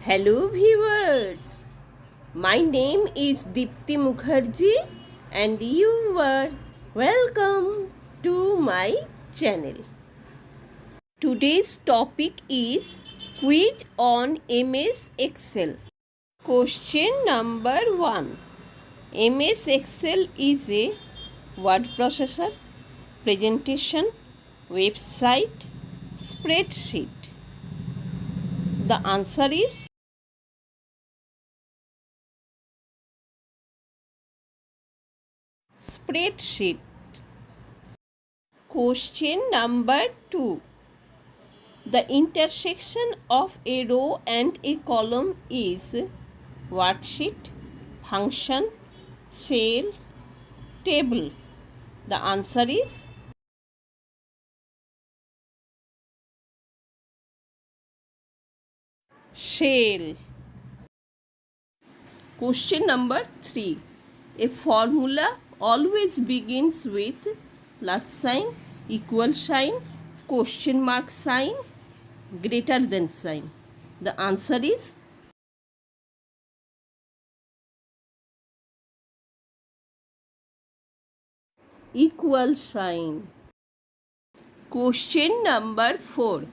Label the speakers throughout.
Speaker 1: Hello viewers, my name is Deepti Mukherjee and you are welcome to my channel. Today's topic is quiz on MS Excel. Question number 1. MS Excel is a word processor, presentation, website, spreadsheet. The answer is spreadsheet. Question number 2. The intersection of a row and a column is worksheet, function, cell, table. The answer is cell. Question number 3. A formula always begins with plus sign, equal sign, question mark sign, greater than sign. The answer is equal sign. Question number 4.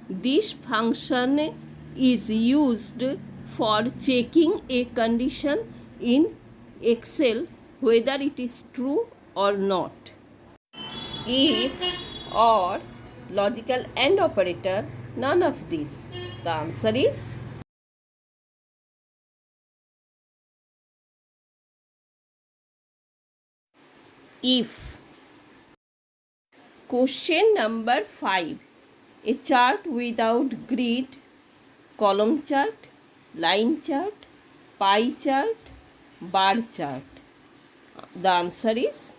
Speaker 1: This function is used for checking a condition in Excel whether it is true or not. If, or, logical and operator, none of these. The answer is if. Question number 5. A chart without grid, column chart, line chart, pie chart, bar chart. The answer is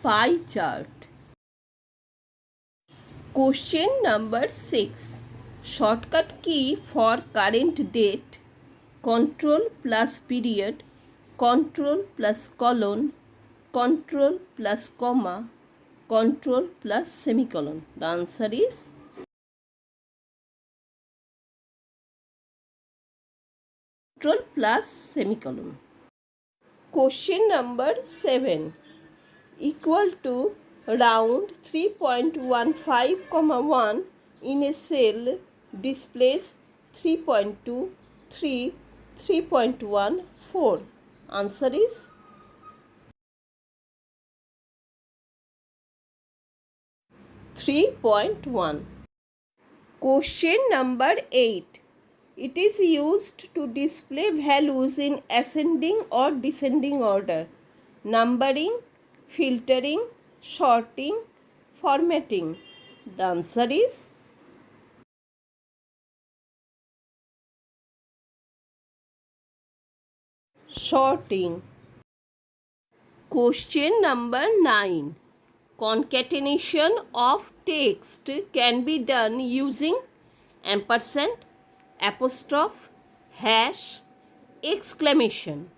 Speaker 1: pie chart. Question number 6. Shortcut key for current date, control plus period, control plus colon, control plus comma, control plus semicolon. The answer is control plus semicolon. Question number 7. Equal to round 3.15, 1 in a cell displays 3.2, 3, 3.1, 4. Answer is (3.1). Question number 8. It is used to display values in ascending or descending order. Numbering, filtering, sorting, formatting. The answer is sorting. Question number 9. Concatenation of text can be done using ampersand, apostrophe, hash, exclamation.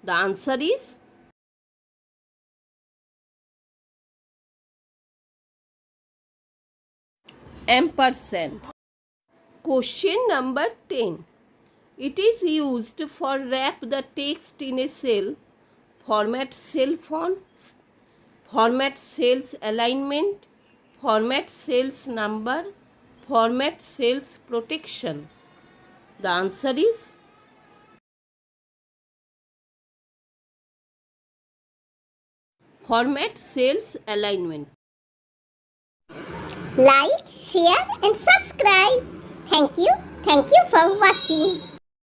Speaker 1: The answer is ampersand. Question number 10. It is used for wrap the text in a cell, format cell fonts, format cells alignment, format cells number, format cells protection. The answer is format cells alignment.
Speaker 2: Like, share and subscribe. Thank you for watching.